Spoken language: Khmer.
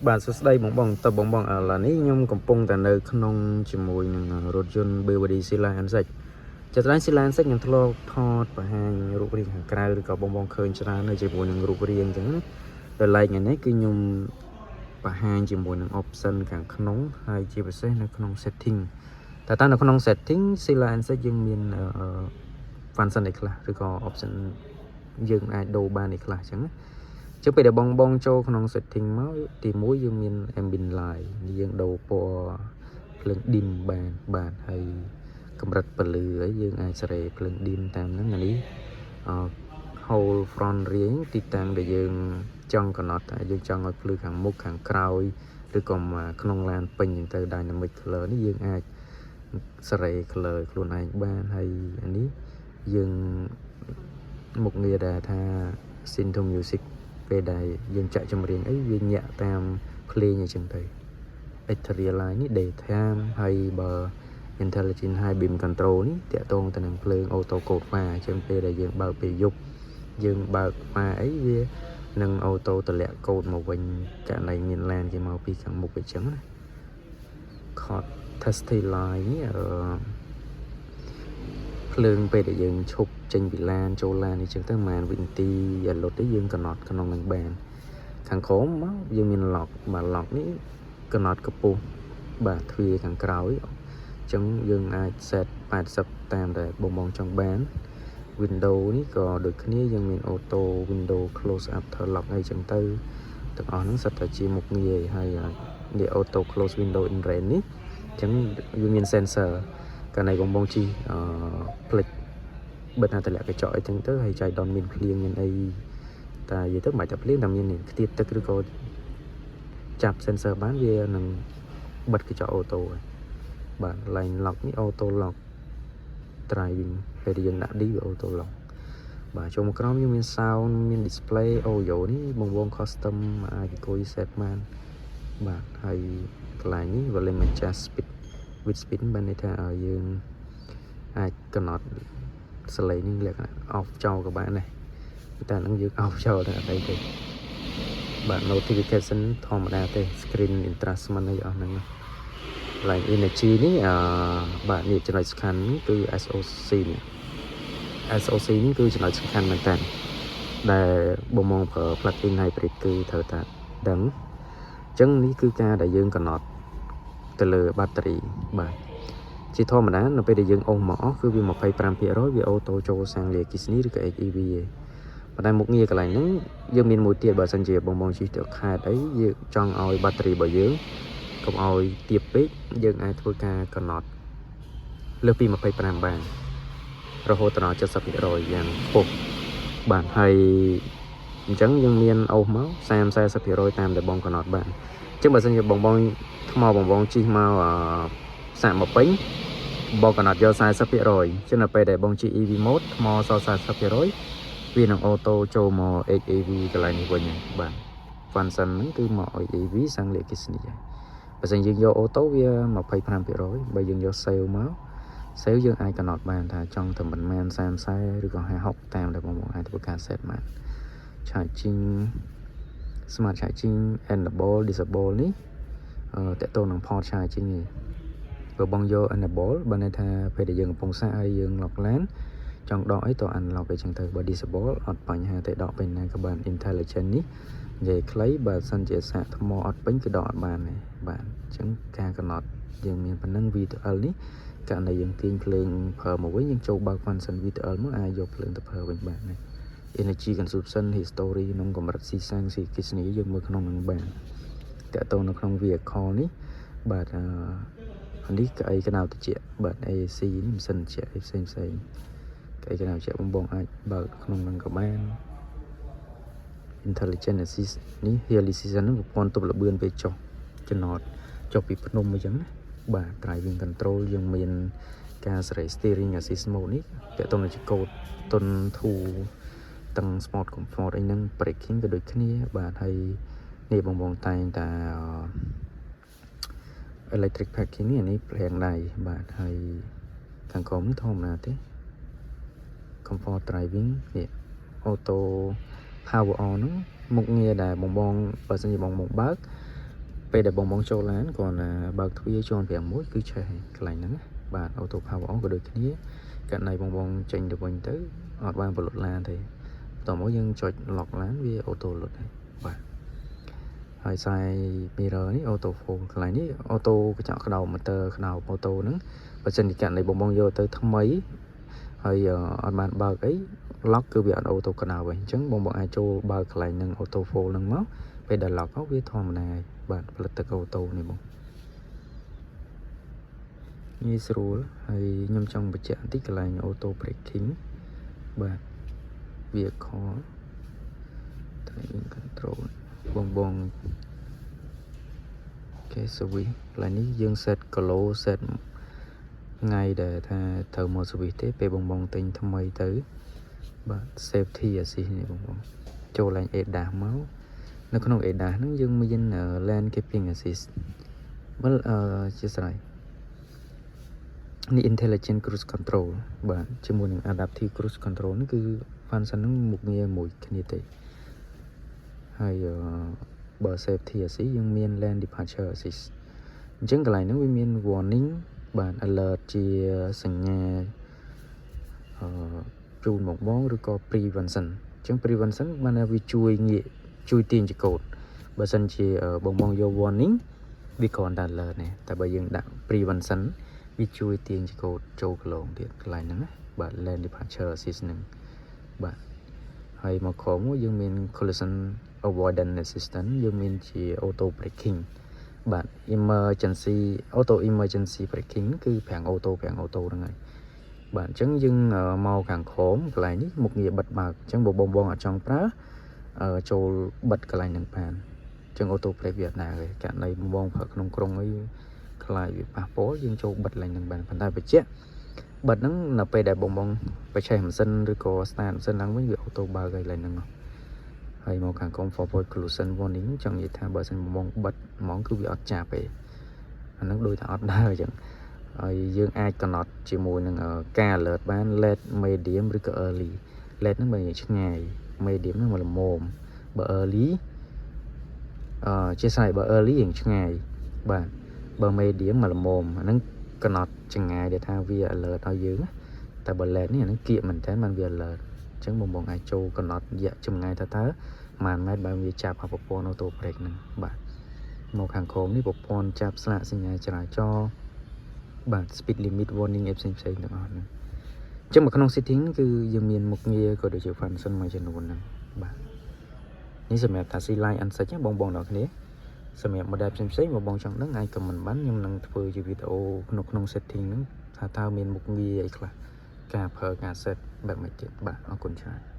បាទសួស្តីបងបងតើបងបងឥឡូវនេះខ្ញុំកំពុងតែនៅក្នុងជាមួយនឹងរថយន្ត BYD Silas NSX ចត្រា Silas NSX ខ្ញុំធ្លាប់ថតបង្ហាញរូបរាងខាងក្រៅឬក៏បងបងឃើញច្រើននៅជាមួយនឹងរូបរាងអញ្ចឹងណាតែឡែកថ្ងៃនេះគឺខ្ញុំបង្ហាញជាមួយនឹង option ខាងក្នុងហើយជាពិសេសនៅក្នុង setting តែតាមនៅក្នុង setting Silas NSX យើងមានfunction អីខ្លះឬក៏ option យើងអាចដូរបានអីខ្លះអញ្ចឹងណាចឹងពេលដែលបងចូលក្នុង setting មកទី1យើងមាន ambient light យើងដូរពណ៌ភ្លើង dim បានបាទហើយកម្រិតពន្លឺហើយយើងអាចសេរីភ្លើង dim តាមហ្នឹងអានេះ whole front រៀងទីតាំងដែលយើងចង់កំណត់ថាយើងចង់ឲ្យភ្លឺខាងមុខខាងក្រោយឬក៏ក្នុងឡានពេញទៅ dynamic color នេះយើងអាចសេរី color ខ្លួនឯងបានហើយអានេះយើងមុខងារដែលថា synth music ពេលដែលយើងចាក់ចម្រៀងអីវាញាក់តាមភ្លេងអញ្ចឹងទៅ Ethereal line នេះ daytime ហើយបើ intelligent high beam control នេះតាក់ទងទៅនឹងភ្លើង auto code pha អញ្ចឹងពេលដែលយើងបើកពេលយប់យើងបើក pha អីវានឹង auto តម្លាក់ code មកវិញករណីមានឡានគេមកពីខាងមុខអញ្ចឹងណា code test line នេះភ្លើងពេលដែលយើងឈប់ចេញពីឡានចូលឡានអញ្ចឹងទៅប្រហែលវិនាទីឲ្យលុតទៅយើងកំណត់ក្នុងនឹងបានខាងក្រោមមកយើងមាន lock បាទ lock នេះកំណត់កម្ពស់បាទទ្វារខាងក្រោយអញ្ចឹងយើងអាច set 80តាមដែលបងចង់បាន window នេះក៏ដូចគ្នាយើងមាន auto window close after lock អីចឹងទៅទាំងអស់ហ្នឹងសិតតែជាមុខងារហើយនេះ auto close window in rain នេះអញ្ចឹងវាមាន sensor កាលណាបងជិះផ្លិចបិទណាតម្លាក់កញ្ចក់អីចឹងទៅហើយចៃដន្យមានភ្លៀងមានអីតែនិយាយទៅមិនបាច់តែភ្លៀងតែមានខ្ទាតទឹកឬក៏ចាប់ sensor បានវានឹងបិទកញ្ចក់អូតូបាទ line lock នេះ auto lock driving ពេលយើងដាក់ D វា auto lock បាទចូលមកក្រោមយើងមាន sound មាន display audio នេះបង custom អាចអង្គុយ set បានបាទហើយកន្លែងនេះ volume adjust speed with speed បានន័យថាយើងអាចកំណត់សលេងនេះលក្ខណៈ off ចោលក៏បានដែរតែនឹងយើង off ចោលតែអត់អីទេបាទ notification ធម្មតាទេ screen entrancement អីអស់ហ្នឹង line energy នេះបាទនេះចំណុចសំខាន់គឺ SOC នេះ SOC នេះគឺចំណុចសំខាន់មែនតើដែលបងប្រើ plugin hybrid គឺត្រូវតែដឹងអញ្ចឹងនេះគឺការដែលយើងកំណត់ទៅលើបាក់តេរីបាទជាធម្មតានៅពេលដែលយើងអូសមកអស់គឺវា 25% វាអូតូចូលសាំងលាគិសនីឬក៏ HEV ឯងប៉ុន្តែមុខងារកន្លែងហ្នឹងយើងមានមួយទៀតបើសិនជាបងជិះទៅខេត្តអីយើងចង់ឲ្យបាក់តេរីរបស់យើងកុំឲ្យទាបពេកយើងអាចធ្វើការកំណត់លើសពី 25 បានរហូតដល់ 70% យ៉ាងខ្ពស់បាទហើយអញ្ចឹងយើងមានអូសមក 30-40% តាមដែលបងកំណត់បានអញ្ចឹងបើសិនជាថ្មបងជិះមកសាក់មកពេញបងកំណត់យក 40% ចឹងនៅពេលដែលបងជិះ EV mode ថ្មសល់ 40% វានឹងអូតូចូលមក HEV កន្លែងនេះវិញបាទ function ហ្នឹងគឺមក EV សាំងលក្ខិសនីបើសិនយើងយកអូតូវា 25% បើយើងយក sale មក sale យើងអាចកំណត់បានថាចង់ទៅប៉ុន្មាន 30 ឬក៏ 50 តាមដែលបងអាចធ្វើការ set បាន charging smart charging enable disable នេះតើតើនឹង port charging នេះបើបងយក enable បើន័យថាពេលដែលយើងកំពុងសាកហើយយើង lock LAN ចង់ដកអីតើ unlock អីចឹងទៅបើ disable អត់បញ្ហាទេដកពេលណាក៏បាន intelligent នេះនិយាយខ្លីបើសិនជាសាកថ្មអត់ពេញគឺដកអត់បានទេបាទអញ្ចឹងការកំណត់យើងមានប៉ុណ្ណឹង VTL នេះករណីយើងទាញភ្លើងប្រើមកវិញយើងចូលបើក function VTL មកអាចយកភ្លើងទៅប្រើវិញបានណា energy consumption history ក្នុងកម្រិតស៊ីសាំងស៊ីគិសនីយើងមើលក្នុងនឹងបានតើតើនៅក្នុង vehicle នេះបាទនេះក្អីកណៅតិចបាទ AC នេះម៉ាស៊ីនជាផ្សេងក្អីកណៅតិចបងអាចបើកក្នុងនឹងក៏បាន intelligent assist នេះ hill assistant ហ្នឹងប្រព័ន្ធទប់លឿនពេលចុះចំណតចុះពីភ្នំអញ្ចឹងណាបាទ driving control យើងមានការសេរី steering assist mode នេះតើតើជាកូដតុនធូទាំង sport comfort អីហ្នឹង braking ក៏ដូចគ្នាបាទហើយនេះបងតែងតា electric parking នេះប្រេងដៃបាទហើយខាងក្រោមនេះធម្មតាទេ comfort driving នេះ auto power on ហ្នឹងមុខងារដែលបងបើសិនជាបងបើក ពេលដែលបងចូលឡានគាត់បើកទ្វារជាន់6គឺឆេះកន្លែងហ្នឹងបាទ auto power on ក៏ដូចគ្នាករណីបងចេញទៅវិញទៅអត់បានបលុតឡានទេបន្ទាប់មកយើងចុច lock ឡានវា auto លុតហើយបាទហើយខ្សែ mirror នេះ auto fold កន្លែងនេះ auto កញ្ចក់ក្តោប motor ក្តោប auto ហ្នឹងបើសិនជាករណីបងយកទៅថ្មីហើយអត់បានបើកអី lock គឺវាអត់ auto ក្តោបវិញអញ្ចឹងបងអាចចូលបើកកន្លែងហ្នឹង auto fold ហ្នឹងមកពេលដែល lock វាធម្មតាហើយបាទផលិតទឹក auto នេះបងងាយស្រួលហើយខ្ញុំចង់បញ្ជាក់បន្តិចកន្លែង auto braking បាទ vehicle driving control បងគេ switch កន្លែងនេះយើង set kilo set ថ្ងៃដែលថាត្រូវមក switch ទេពេលបងទិញថ្មីទៅបាទ safety assist នេះបងចូលឡើង ADAS មកនៅក្នុង ADAS ហ្នឹងយើងមាន lane keeping assist មើលជាស្រ័យនេះ intelligent cruise control បាទជាមួយនឹង adaptive cruise control នេះគឺ function ហ្នឹងមុខងារមួយគ្នាទេហើយបើ safety assist យើងមាន lane departure assist អញ្ចឹងកន្លែងហ្នឹងវាមាន warning បាទ alert ជាសញ្ញាជូនមកបងឬក៏ prevention អញ្ចឹង prevention បានថាវាជួយទាញចកូតបើសិនជាបងយក warning វាគ្រាន់តែ alert ទេតែបើយើងដាក់ prevention វាជួយទាញចកូតចូលកន្លងទៀតកន្លែងហ្នឹងណាបាទ lane departure assist ហ្នឹងបាទហើយមកក្រោមមកយើងមាន collision avoidance assistant យើងមានជា auto braking បាទ auto emergency braking គឺប្រាំង auto ហ្នឹងហើយបាទអញ្ចឹងយើងមកខាងក្រោមកន្លែងនេះមុខងារបិទបើកអញ្ចឹងបងអត់ចង់ប្រើចូលបិទកន្លែងហ្នឹងបានអញ្ចឹង auto brake វាអត់ដែរទេករណីបងប្រើក្នុងក្រុងអីខ្លាចវាប៉ះពាល់យើងចូលបិទកន្លែងហ្នឹងបានប៉ុន្តែបញ្ជាក់បិទហ្នឹងនៅពេលដែលបងបញ្ឆេះម៉ាស៊ីនឬក៏ start ម៉ាស៊ីនឡើងវិញវា auto បើកកន្លែងហ្នឹងហើយមកខាងក្រោម forward collision warning ចង់និយាយថាបើសិនបងបិទហ្មងគឺវាអត់ចាប់ទេអាហ្នឹងដូចថាអត់ដើរអញ្ចឹងហើយយើងអាចកំណត់ជាមួយនឹងការ alert បាន late medium ឬក៏ early late ហ្នឹងបើឆ្ងាយ medium ហ្នឹងមកល្មមបើ early ជាស្រ័យបើ early យើងឆ្ងាយបាទបើ medium មកល្មមអាហ្នឹងកំណត់ចម្ងាយដែលថាវា alert ឲ្យយើងតែបើ late នេះអាហ្នឹងគៀកមែនតើបានវា alert អញ្ចឹងបងអាចចូលកំណត់រយៈចម្ងាយតើម៉ានម៉ែត្របើវាចាប់ប្រព័ន្ធ auto brake ហ្នឹងបាទមកខាងក្រោមនេះប្រព័ន្ធចាប់ស្លាកសញ្ញាចរាចរណ៍បាទ speed limit warning ផ្សេងទាំងអស់ហ្នឹងអញ្ចឹងមកក្នុង setting គឺយើងមានមុខងារក៏ដូចជា function មួយចំនួនហ្នឹងបាទនេះសម្រាប់ថា C line unset បងទាំងគ្នាសម្រាប់ model ផ្សេងបងចង់ដឹងអាច comment បានខ្ញុំនឹងធ្វើជាវីដេអូក្នុង setting ហ្នឹងថាតើមានមុខងារអីខ្លះការប្រើការ set បែបម៉េចទៀតបាទអរគុណច្រើន